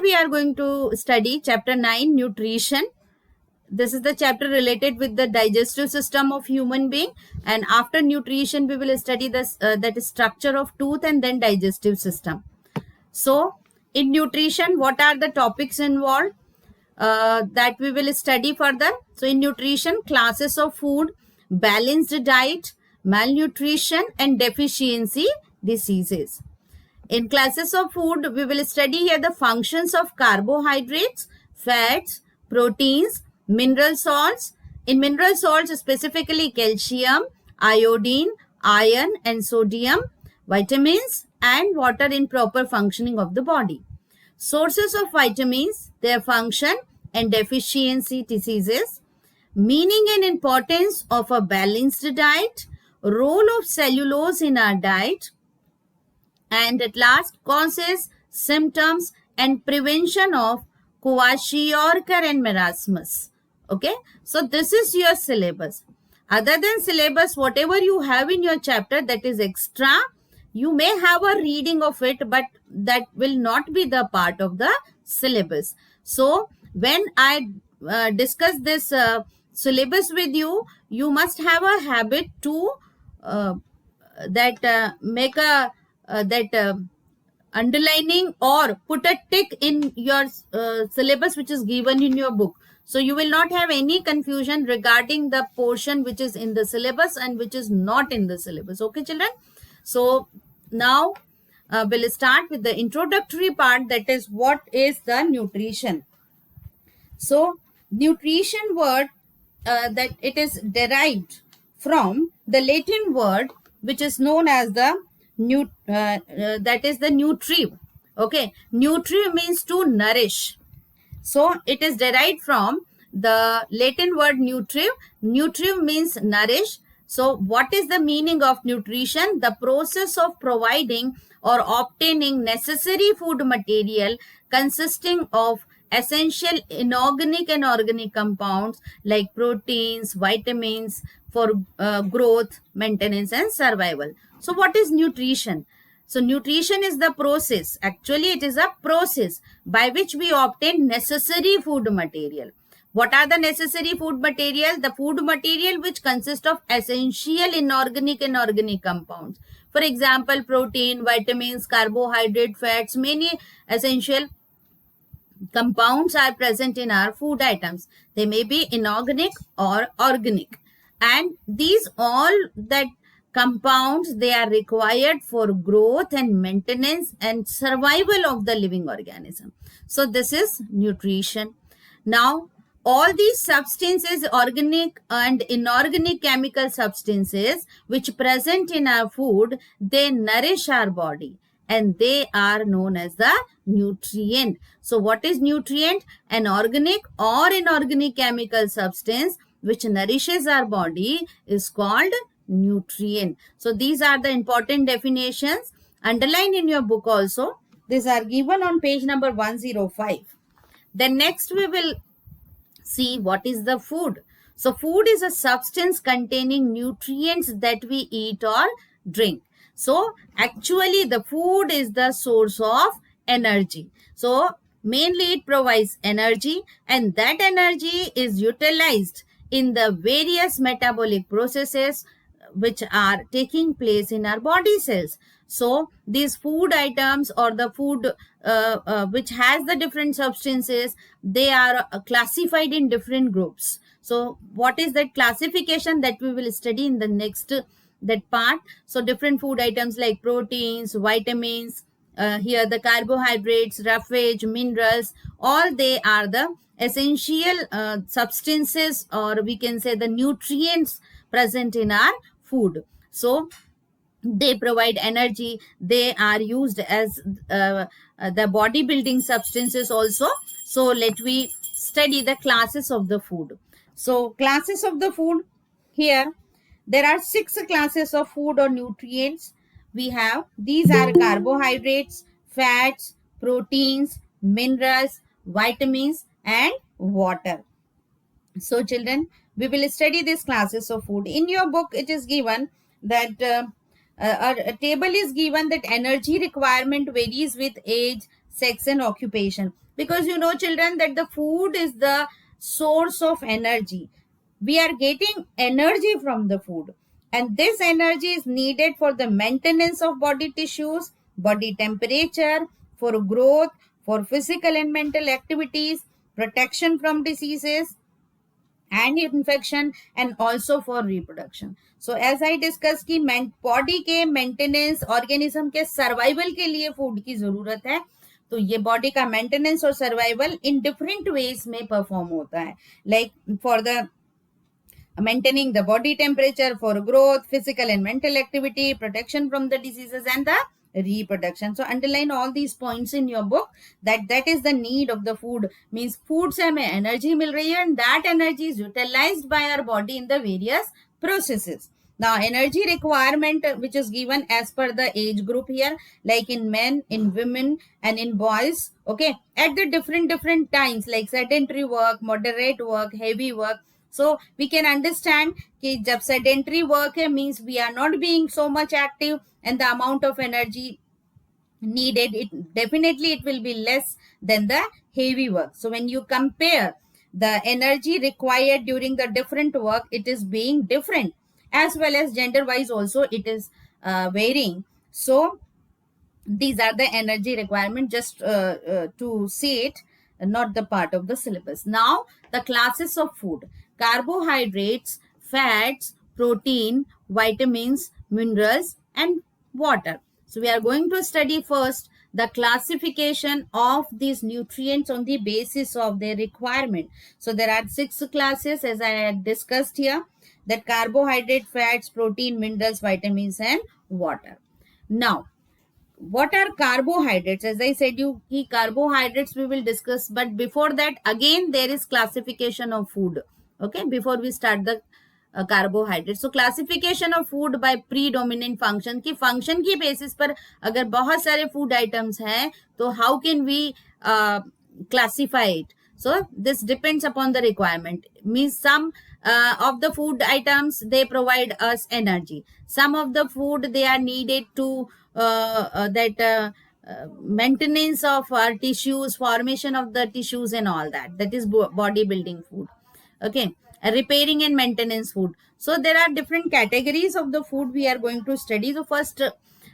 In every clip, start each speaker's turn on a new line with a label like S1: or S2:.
S1: We are going to study chapter 9, nutrition. This is the chapter related with the digestive system of human being, and after nutrition we will study this that is structure of tooth and then digestive system. So in nutrition, what are the topics involved that we will study further? So in nutrition, classes of food, balanced diet, malnutrition and deficiency diseases. In classes of food, we will study here the functions of carbohydrates, fats, proteins, mineral salts. In mineral salts, specifically calcium, iodine, iron and sodium, vitamins and water in proper functioning of the body. Sources of vitamins, their function and deficiency diseases, meaning and importance of a balanced diet, role of cellulose in our diet, and at last causes, symptoms and prevention of kwashiorkor and marasmus. Okay, so this is your syllabus. Other than syllabus, whatever you have in your chapter, that is extra. You may have a reading of it, but that will not be the part of the syllabus. So when I discuss this syllabus with you, you must have a habit to make a underlining or put a tick in your syllabus which is given in your book. So you will not have any confusion regarding the portion which is in the syllabus and which is not in the syllabus. Okay, children? So now we'll start with the introductory part, that is what is the nutrition. So nutrition word, that it is derived from the Latin word which is known as the that is the nutrive. Okay, nutrive means to nourish. So it is derived from the Latin word nutrive. Nutrive means nourish. So what is the meaning of nutrition? The process of providing or obtaining necessary food material consisting of essential inorganic and organic compounds like proteins, vitamins for growth, maintenance and survival. So what is nutrition? So nutrition is the process. Actually, it is a process by which we obtain necessary food material. What are the necessary food material? The food material which consist of essential inorganic and organic compounds. For example, protein, vitamins, carbohydrate, fats, many essential compounds are present in our food items. They may be inorganic or organic. And these all that compounds, they are required for growth and maintenance and survival of the living organism. So this is nutrition. Now all these substances, organic and inorganic chemical substances which present in our food, they nourish our body and they are known as the nutrient. So what is nutrient? An organic or inorganic chemical substance which nourishes our body is called nutrient. So these are the important definitions. Underline in your book also. These are given on page number 105. Then next we will see what is the food. So food is a substance containing nutrients that we eat or drink. So actually the food is the source of energy. So mainly it provides energy, and that energy is utilized in the various metabolic processes which are taking place in our body cells. So these food items or the food which has the different substances, they are classified in different groups. So what is that classification that we will study in the next that part? So different food items like proteins, vitamins, here the carbohydrates, roughage, minerals, all they are the essential substances, or we can say the nutrients present in our food. So they provide energy. They are used as the bodybuilding substances also. So let we study the classes of the food. So classes of the food, here there are 6 classes of food or nutrients. We have, these are carbohydrates, fats, proteins, minerals, vitamins and water. So children, we will study these classes of food. In your book it is given that a table is given that energy requirement varies with age, sex and occupation. because you know children that the food is the source of energy. We are getting energy from the food, and this energy is needed for the maintenance of body tissues, body temperature, for growth, for physical and mental activities, protection from diseases and infection, and also for reproduction. So as I discussed कि body के maintenance, organism के survival के लिए food की जरूरत है, तो ये बॉडी का मेंटेनेंस और सर्वाइवल इन डिफरेंट वेज में परफॉर्म होता है, like for the maintaining the body temperature, for growth, physical and mental activity, protection from the diseases, and the reproduction. So underline all these points in your book, that is the need of the food, means food से हमें energy मिल रही है, and that energy is utilized by our body in the various processes. Now energy requirement which is given as per the age group here, like in men, in women, and in boys, okay, at the different times, like sedentary work, moderate work, heavy work. So we can understand कि जब sedentary work है means we are not being so much active, and the amount of energy needed, it definitely it will be less than the heavy work. So when you compare the energy required during the different work, it is being different, as well as gender wise also it is varying. So these are the energy requirement, just to see it, not the part of the syllabus. Now the classes of food: carbohydrates, fats, protein, vitamins, minerals, and water. So we are going to study first the classification of these nutrients on the basis of their requirement. So there are 6 classes as I had discussed here, that carbohydrate, fats, protein, minerals, vitamins, and water. Now what are carbohydrates? As I said you, carbohydrates we will discuss, but before that again there is classification of food, okay, before we start the carbohydrates. So classification of food by predominant function, की function की basis पर अगर बहुत सारे food items हैं तो how can we classify it? So this depends upon the requirement, means some of the food items they provide us energy, some of the food they are needed to maintenance of our tissues, formation of the tissues and all that, that is bodybuilding food, okay, repairing and maintenance food. So there are different categories of the food we are going to study. So first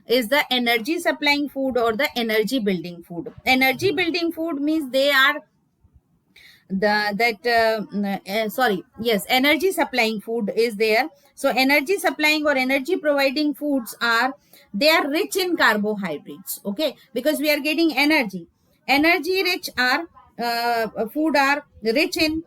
S1: is the energy supplying food or the energy building food. Energy building food means they are energy supplying food is there. So energy supplying or energy providing foods are, they are rich in carbohydrates, okay, because we are getting energy. Energy rich are food are rich in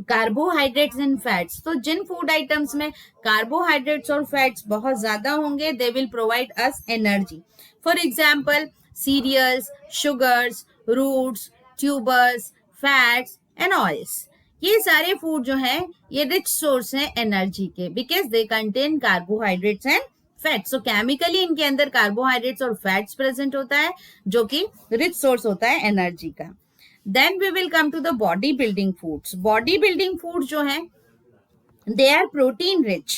S1: carbohydrates and fats. तो जिन food items में carbohydrates और fats बहुत ज्यादा होंगे, they will provide us energy. For example cereals, sugars, roots, tubers, fats and oils. ये सारे food जो है ये रिच सोर्स है एनर्जी के, because they contain carbohydrates and fats. So chemically इनके अंदर कार्बोहाइड्रेट्स और फैट्स प्रेजेंट होता है, जो कि रिच सोर्स होता है एनर्जी का. Then we will come to the body building foods. Body building foods जो हैं, they are protein rich.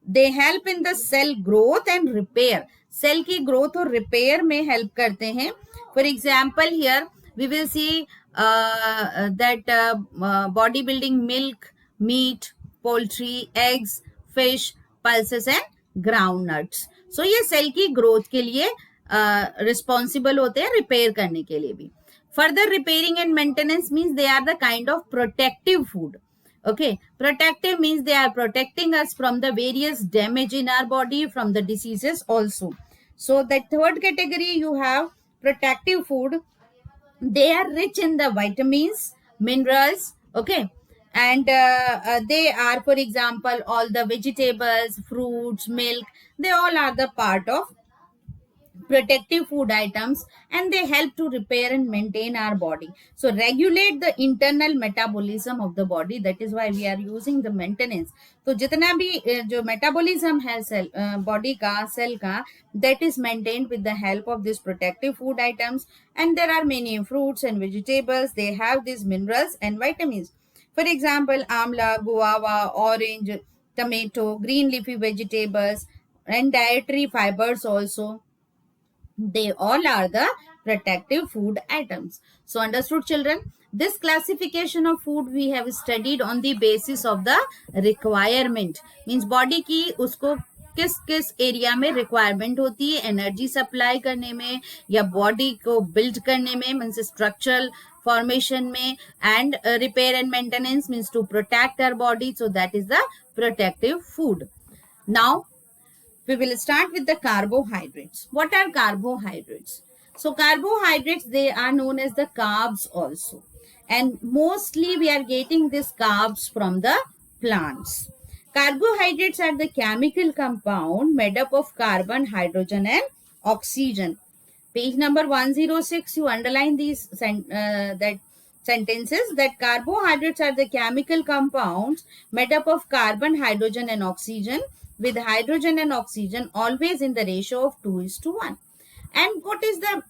S1: They help in the cell growth and repair. Cell की growth और repair में help करते हैं. For example, here we will see that body building milk, meat, poultry, eggs, fish, pulses and groundnuts. So ये cell की growth के लिए responsible होते हैं, repair करने के लिए भी. Further repairing and maintenance means they are the kind of protective food. Okay, protective means they are protecting us from the various damage in our body, from the diseases also. So the third category you have protective food. They are rich in the vitamins, minerals, okay, and they are, for example, all the vegetables, fruits, milk, they all are the part of protective food items, and they help to repair and maintain our body. So regulate the internal metabolism of the body. That is why we are using the maintenance. तो जितना भी जो metabolism है cell body का, cell का, that is maintained with the help of these protective food items. And there are many fruits and vegetables, they have these minerals and vitamins. For example, amla, guava, orange, tomato, green leafy vegetables, and dietary fibers also. They all are the protective food items. So understood, children? This classification of food we have studied on the basis of the requirement. Means body की उसको किस किस area में requirement होती है energy supply करने में या बॉडी को बिल्ड करने में मीन्स स्ट्रक्चरल formation में and repair and maintenance means to protect our body. So that is the protective food. Now we will start with the carbohydrates. What are carbohydrates? So carbohydrates, they are known as the carbs also, and mostly we are getting these carbs from the plants. Carbohydrates are the chemical compound made up of carbon, hydrogen and oxygen. Page number 106, you underline these sentences that carbohydrates are the chemical compounds made up of carbon, hydrogen and oxygen, with hydrogen and oxygen always in the ratio of 2:1. And what is the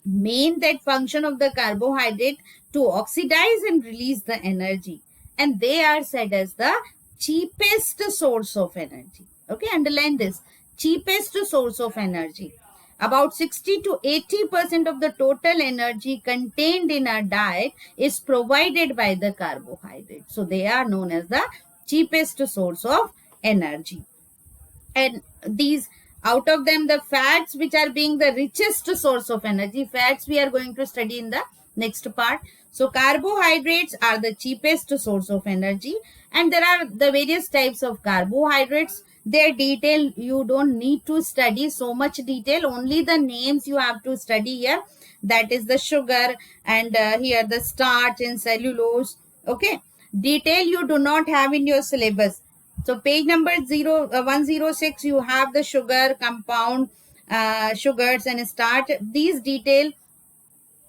S1: main that function of the carbohydrate? To oxidize and release the energy. And they are said as the cheapest source of energy. Okay, underline this. Cheapest source of energy. About 60 to 80% of the total energy contained in our diet is provided by the carbohydrate. So they are known as the cheapest source of energy. And these, out of them, the fats which are being the richest source of energy, fats we are going to study in the next part. So carbohydrates are the cheapest source of energy, and there are the various types of carbohydrates. Their detail you don't need to study so much detail, only the names you have to study here. That is the sugar, and here the starch and cellulose. Okay, detail you do not have in your syllabus. So page number 106, you have the sugar compound, sugars and starch. These detail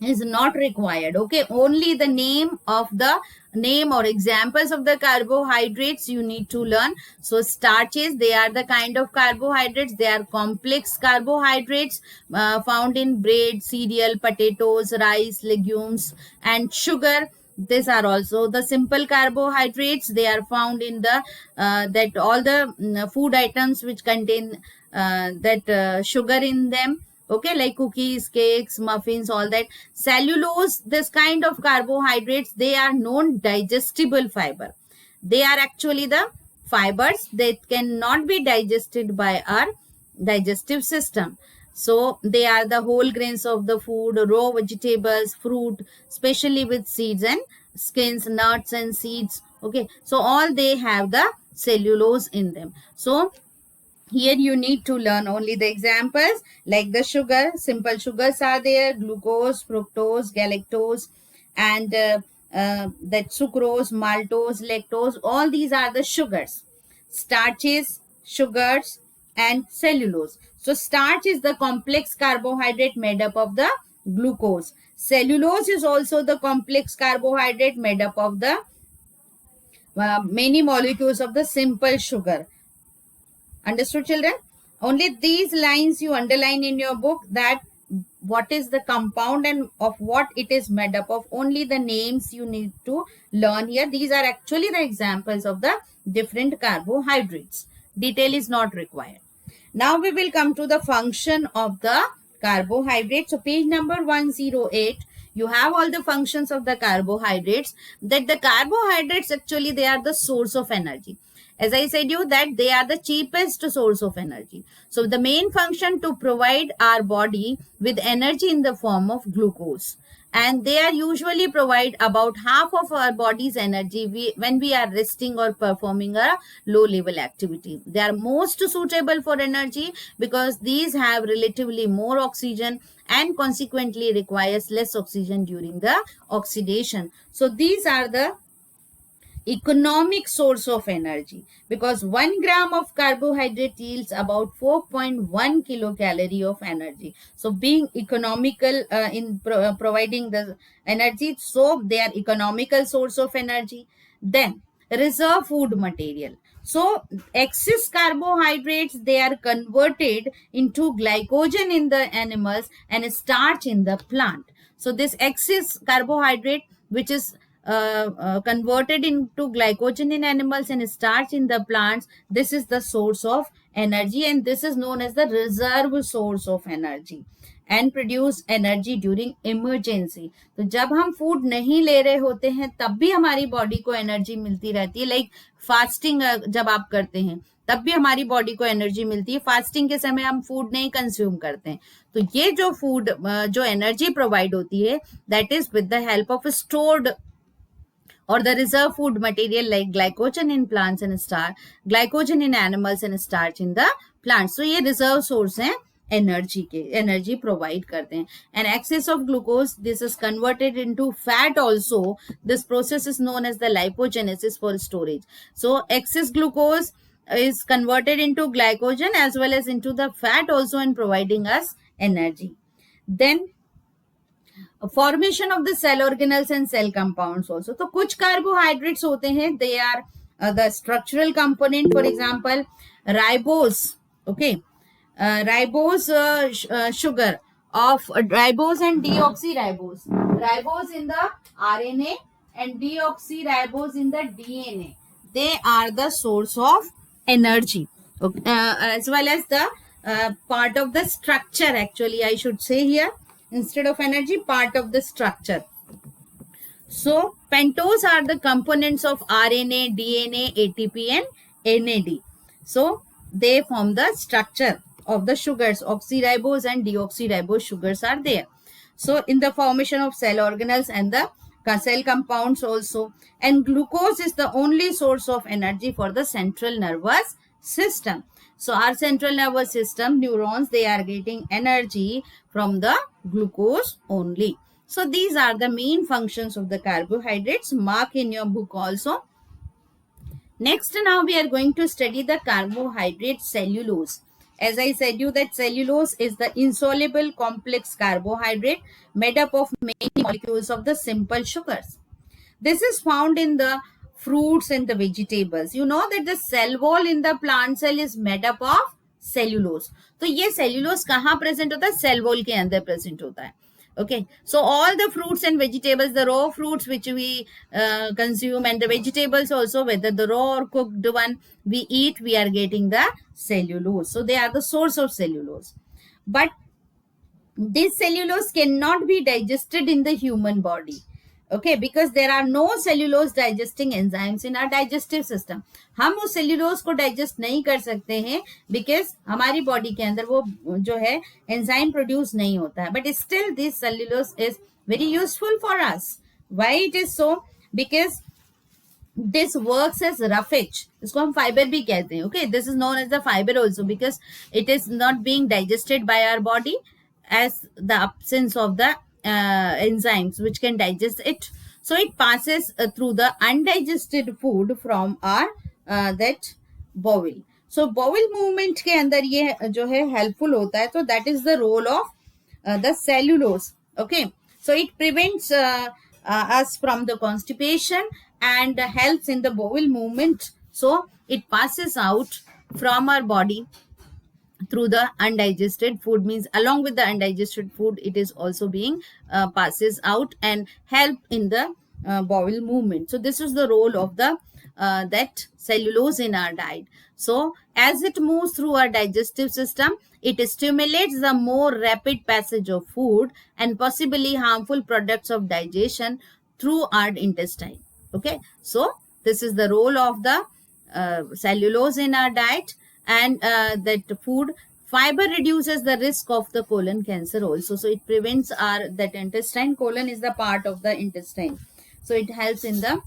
S1: is not required. Okay, only the name or examples of the carbohydrates you need to learn. So starches, they are the kind of carbohydrates. They are complex carbohydrates found in bread, cereal, potatoes, rice, legumes, and sugar. These are also the simple carbohydrates. They are found in the that all the food items which contain that sugar in them. Okay, like cookies, cakes, muffins, all that. Cellulose, this kind of carbohydrates, they are non-digestible fiber. They are actually the fibers that cannot be digested by our digestive system. So they are the whole grains of the food, raw vegetables, fruit, especially with seeds and skins, nuts and seeds. Okay, so all they have the cellulose in them. So here you need to learn only the examples like the sugar. Simple sugars are there: glucose, fructose, galactose, and that sucrose, maltose, lactose. All these are the sugars. Starches, sugars, and cellulose. So starch is the complex carbohydrate made up of the glucose. Cellulose is also the complex carbohydrate made up of the many molecules of the simple sugar. Understood, children? Only these lines you underline in your book, that what is the compound and of what it is made up of. Only the names you need to learn here. These are actually the examples of the different carbohydrates. Detail is not required. Now we will come to the function of the carbohydrate. So page number 108, you have all the functions of the carbohydrates. That the carbohydrates actually, they are the source of energy. As I said you that they are the cheapest source of energy. So the main function to provide our body with energy in the form of glucose. And they are usually provide about half of our body's energy when we are resting or performing a low level activity. They are most suitable for energy because these have relatively more oxygen and consequently requires less oxygen during the oxidation. So these are the economic source of energy, because 1 gram of carbohydrate yields about 4.1 kilocalorie of energy. So being economical in providing the energy, so they are economical source of energy. Then reserve food material. So excess carbohydrates, they are converted into glycogen in the animals and starch in the plant. So this excess carbohydrate which is converted into glycogen in animals and starch in the plants. This is the source of energy, and this is known as the reserve source of energy and produce energy during emergency. तो जब हम food नहीं ले रहे होते हैं तब भी हमारी बॉडी को एनर्जी मिलती रहती है. लाइक फास्टिंग जब आप करते हैं तब भी हमारी बॉडी को एनर्जी मिलती है. फास्टिंग के समय हम फूड नहीं कंज्यूम करते हैं. तो ये जो फूड जो एनर्जी प्रोवाइड होती है that is with the help of stored or the reserve food material like glycogen in plants and starch, glycogen in animals and starch in the plants. So ये reserve source हैं energy के, energy provide करते हैं. And excess of glucose this is converted into fat also. This process is known as the lipogenesis for storage. So excess glucose is converted into glycogen as well as into the fat also and providing us energy. Then formation of the cell organelles and cell compounds also. तो कुछ carbohydrates होते हैं, they are the structural component. For example, ribose, okay, ribose sugar of ribose and deoxyribose. Ribose in the RNA and deoxyribose in the DNA. They are the source of energy, okay, as well as the part of the structure. Actually, I should say here instead of energy, part of the structure. So pentose are the components of RNA, DNA, ATP and NAD. So they form the structure of the sugars. Oxyribose and deoxyribose sugars are there. So in the formation of cell organelles and the cell compounds also. And glucose is the only source of energy for the central nervous system. So our central nervous system, neurons, they are getting energy from the glucose only. So these are the main functions of the carbohydrates. Mark in your book also. Next, now we are going to study the carbohydrate cellulose. As I said you that cellulose is the insoluble complex carbohydrate made up of many molecules of the simple sugars. This is found in the fruits and the vegetables. You know that the cell wall in the plant cell is made up of cellulose. तो ये cellulose कहाँ present होता है? Cell wall के अंदर present होता है. Okay, so all the fruits and vegetables, the raw fruits which we consume and the vegetables also, whether the raw or cooked one we eat, we are getting the cellulose. So they are the source of cellulose. But this cellulose cannot be digested in the human body. Okay, because there are no cellulose digesting enzymes in our digestive system. हम उस cellulose को digest नहीं कर सकते हैं because हमारी body के अंदर वो जो है enzyme produce नहीं होता है. But still this cellulose is very useful for us. Why it is so? Because this works as roughage. इसको हम fiber भी कहते हैं. Okay, this is known as the fiber also because it is not being digested by our body as the absence of the enzymes which can digest it. So it passes through the undigested food from our that bowel. So bowel movement के अंदर ये जो है helpful होता है. So that is the role of the cellulose. Okay, so it prevents us from the constipation and helps in the bowel movement. So it passes out from our body through the undigested food, means along with the undigested food it is also being passes out and help in the bowel movement. So this is the role of the that cellulose in our diet. So as it moves through our digestive system, it stimulates the more rapid passage of food and possibly harmful products of digestion through our intestine. Okay, so this is the role of the cellulose in our diet. And that food fiber reduces the risk of the colon cancer also. So it prevents our that intestine. Colon is the part of the intestine, so it helps in the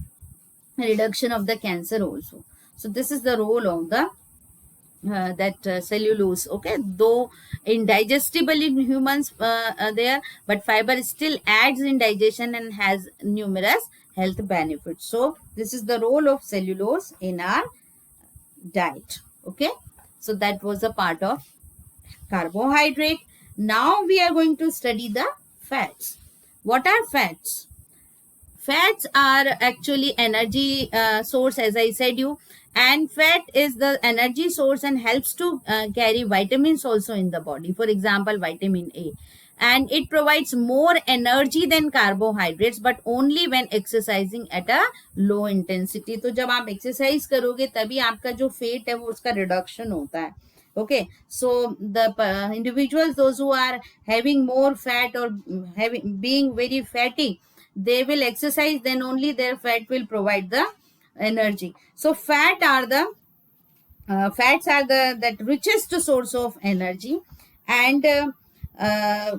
S1: reduction of the cancer also. So this is the role of the cellulose. Okay, though indigestible in humans there, but fiber still aids in digestion and has numerous health benefits. So this is the role of cellulose in our diet. Okay, so that was a part of carbohydrate. Now we are going to study the fats. What are fats? Fats are actually energy source, as I said you, and fat is the energy source and helps to carry vitamins also in the body. For example, vitamin A. and it provides more energy than carbohydrates, but only when exercising at a low intensity. तो जब आप exercise करोगे तभी आपका जो fat है वो उसका reduction होता है. Okay, so the individuals, those who are having more fat or having being very fatty, they will exercise, then only their fat will provide the energy. So fats are the that richest source of energy, and uh,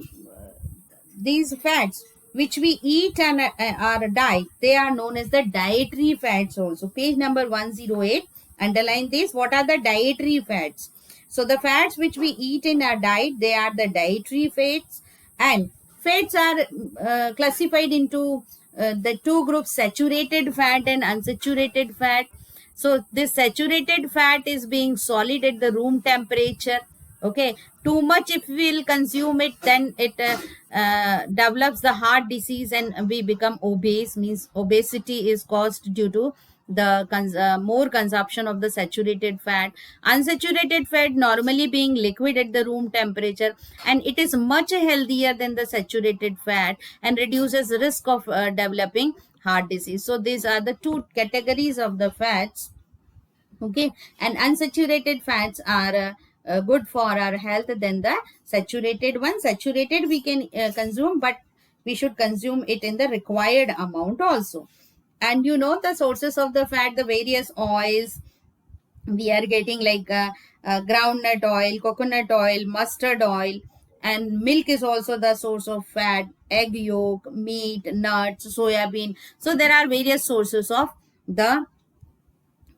S1: these fats which we eat and our diet, they are known as the dietary fats also. Page number 108, underline this. What are the dietary fats? So the fats which we eat in our diet, they are the dietary fats. And fats are classified into the two groups, saturated fat and unsaturated fat. So this saturated fat is being solid at the room temperature. Okay, too much if we will consume it, then it develops the heart disease and we become obese. Means obesity is caused due to the more consumption of the saturated fat. Unsaturated fat normally being liquid at the room temperature, and it is much healthier than the saturated fat and reduces risk of developing heart disease. So these are the two categories of the fats. Okay, and unsaturated fats are good for our health than the saturated one. Saturated we can consume, but we should consume it in the required amount also. And you know the sources of the fat, the various oils we are getting, like groundnut oil, coconut oil, mustard oil, and milk is also the source of fat, egg yolk, meat, nuts, soya bean. So there are various sources of the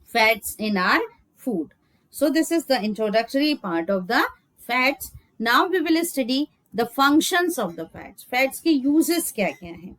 S1: fats in our food. So this is the introductory part of the fats. Now we will study the functions of the fats. Fats के uses क्या क्या हैं?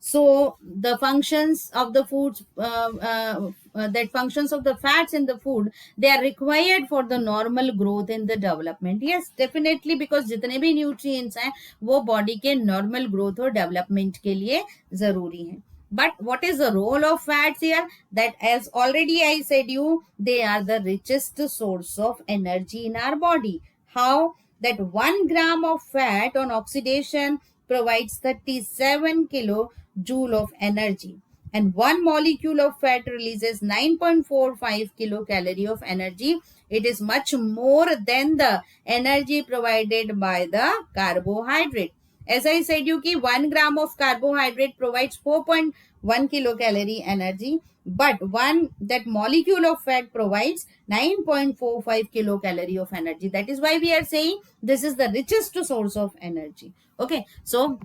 S1: So the functions of the foods, that functions of the fats in the food, they are required for the normal growth in the development. Yes, definitely, because जितने भी nutrients हैं वो body के normal growth और development के लिए जरूरी हैं. But what is the role of fats here? That, as already I said you, they are the richest source of energy in our body. How? That 1 gram of fat on oxidation provides 37 kilojoule of energy, and 1 molecule of fat releases 9.45 kilocalorie of energy. It is much more than the energy provided by the carbohydrate. As I said you ki 1 gram of carbohydrate provides 4.1 kilocalorie energy, but that molecule of fat provides 9.45 kilocalorie of energy. That is why we are saying this is the richest source of energy. Okay, so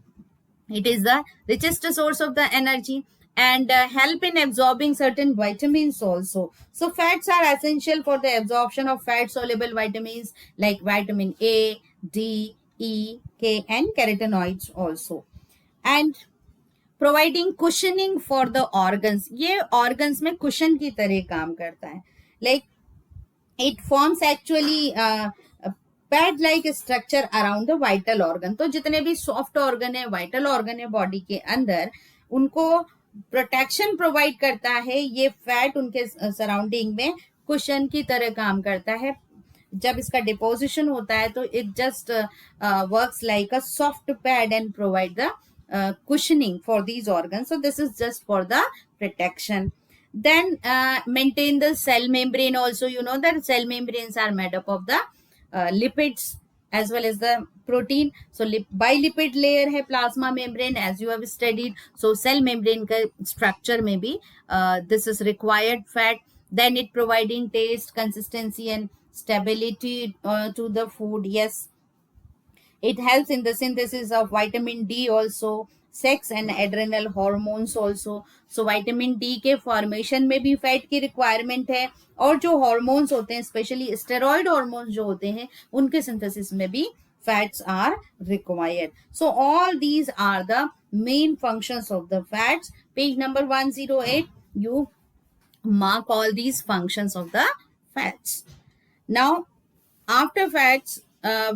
S1: it is the richest source of the energy, and help in absorbing certain vitamins also. So fats are essential for the absorption of fat soluble vitamins like vitamin A, D, E, K, and carotenoids also. And providing cushioning for the organs, ये organs में cushion की तरह काम करता है. Like it forms actually pad like structure around the vital organ. तो जितने भी सॉफ्ट ऑर्गन है, वाइटल ऑर्गन है बॉडी के अंदर, उनको प्रोटेक्शन प्रोवाइड करता है ये फैट. उनके सराउंडिंग में कुशन की तरह काम करता है. जब इसका डिपोजिशन होता है तो it just works like a soft pad and provide the cushioning for these organs. So this is just for the protection. Then maintain the cell membrane also. You know that cell membranes are made up of the lipids as well as the protein. So bilipid layer hai plasma membrane, as you have studied. So cell membrane ka structure may be this is required fat. Then it providing taste, consistency, and stability to the food. Yes, it helps in the synthesis of vitamin D also, sex and adrenal hormones also. So vitamin D के formation में भी fat की requirement है, और जो hormones होते हैं, specially steroid hormones जो होते हैं, उनके सिंथेसिस में भी fats are required. So all these are the main functions of the fats. Page number 108, you mark all these functions of the fats. Now after fats,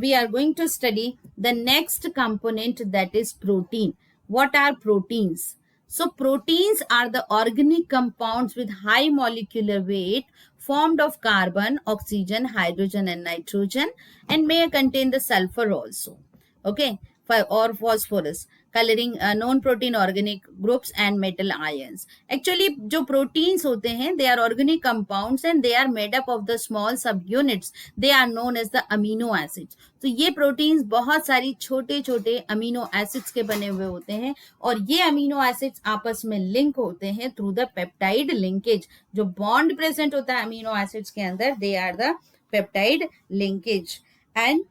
S1: we are going to study the next component, that is protein. What are proteins? So proteins are the organic compounds with high molecular weight formed of carbon, oxygen, hydrogen, and nitrogen, and may contain the sulfur also. Okay, or phosphorus, coloring known protein organic groups and metal ions. Actually जो proteins होते हैं, they are organic compounds and they are made up of the small subunits. They are known as the amino acids. तो ये proteins बहुत सारी छोटे छोटे amino acids के बने हुए होते हैं और ये amino acids आपस में link होते हैं through the peptide linkage. जो bond present होता है amino acids के अंदर, they are the peptide linkage and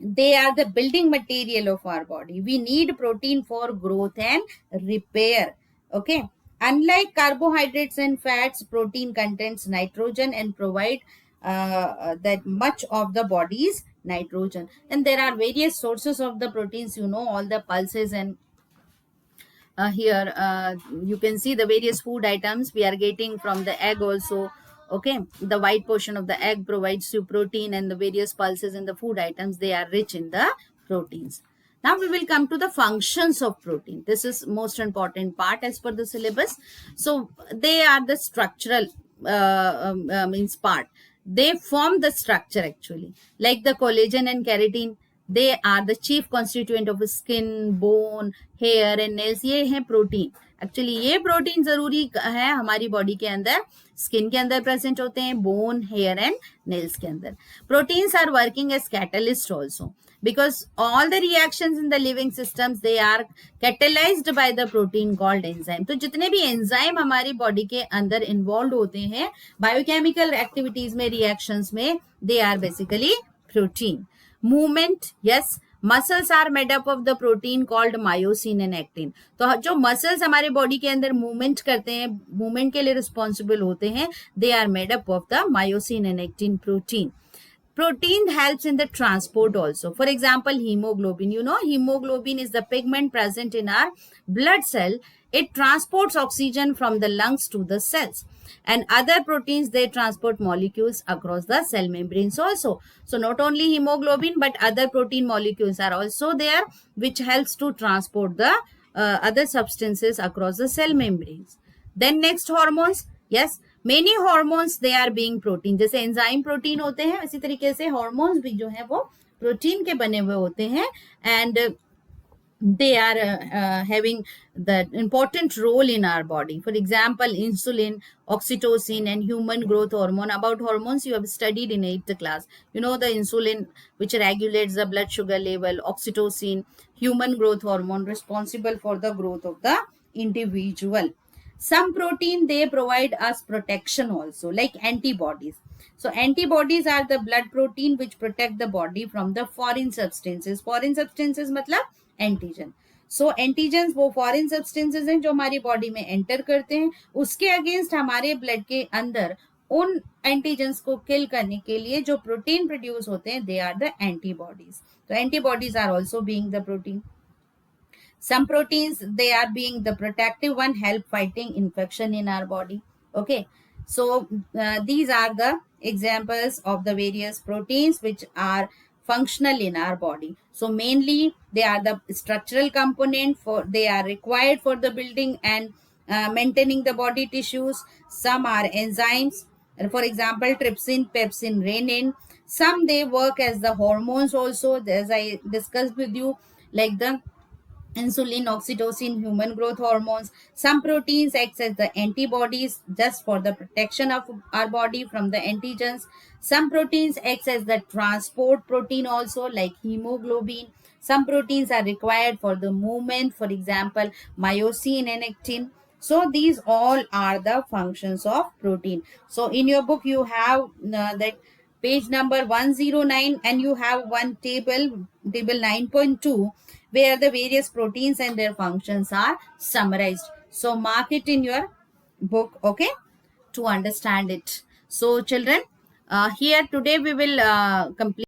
S1: they are the building material of our body. We need protein for growth and repair. Okay. Unlike carbohydrates and fats, protein contains nitrogen and provide that much of the body's nitrogen. And there are various sources of the proteins, you know, all the pulses and here you can see the various food items we are getting from the egg also. Okay, the white portion of the egg provides you protein and the various pulses in the food items, they are rich in the proteins. Now we will come to the functions of protein. This is most important part as per the syllabus. So they are the structural means part. They form the structure actually, like the collagen and keratin. They are the chief constituent of skin, bone, hair and nails. ये है protein. Actually ये protein जरूरी है हमारी body के अंदर, skin के अंदर प्रेजेंट होते हैं, बोन, हेयर एंड नेल्स के अंदर. Proteins are working as catalyst also because all the reactions in the living systems they are catalyzed by the protein called enzyme. तो जितने भी एंजाइम हमारी बॉडी के अंदर इन्वॉल्व होते हैं बायोकेमिकल एक्टिविटीज में, रिएक्शंस में, they are basically protein. Movement, yes, muscles are made up of the protein called myosin and actin. तो जो मसल्स हमारे बॉडी के अंदर मूवमेंट करते हैं, मूवमेंट के लिए रिस्पॉन्सिबल होते हैं, they are made up of the myosin and actin protein. Protein helps in the transport also. For example, hemoglobin. You know, hemoglobin is the pigment present in our blood cell. It transports oxygen from the lungs to the cells. And other proteins, they transport molecules across the cell membranes also. So not only hemoglobin, but other protein molecules are also there, which helps to transport the other substances across the cell membranes. Then next, hormones. Yes, many hormones they are being protein. जैसे enzyme protein होते हैं, इसी तरीके से hormones भी जो है वो प्रोटीन के बने हुए होते हैं and they are having the important role in our body. For example, insulin, oxytocin and human growth hormone. About hormones you have studied in 8th class. You know the insulin which regulates the blood sugar level, oxytocin, human growth hormone responsible for the growth of the individual. Some protein, they provide us protection also, like antibodies. So antibodies are the blood protein which protect the body from the foreign substances. Foreign substances मतलब antigen. सो antigen वो foreign substances हैं जो हमारी body में enter करते हैं, उसके against हमारे ब्लड के अंदर उन एंटीजेंस को किल करने के लिए जो प्रोटीन प्रोड्यूस होते हैं, दे आर द एंटीबॉडीज. तो antibodies are also being the protein. Some proteins, they are being the protective one, help fighting infection in our body. Okay, so these are the examples of the various proteins which are functional in our body. So mainly they are the structural component, for they are required for the building and maintaining the body tissues. Some are enzymes, for example trypsin, pepsin, renin. Some they work as the hormones also, as I discussed with you, like the insulin, oxytocin, human growth hormones. Some proteins act as the antibodies just for the protection of our body from the antigens. Some proteins act as the transport protein also, like hemoglobin. Some proteins are required for the movement, for example myosin and actin. So these all are the functions of protein. So in your book you have that page number 109 and you have one table 9.2 where the various proteins and their functions are summarized. So mark it in your book, okay, to understand it. So children, here today we will complete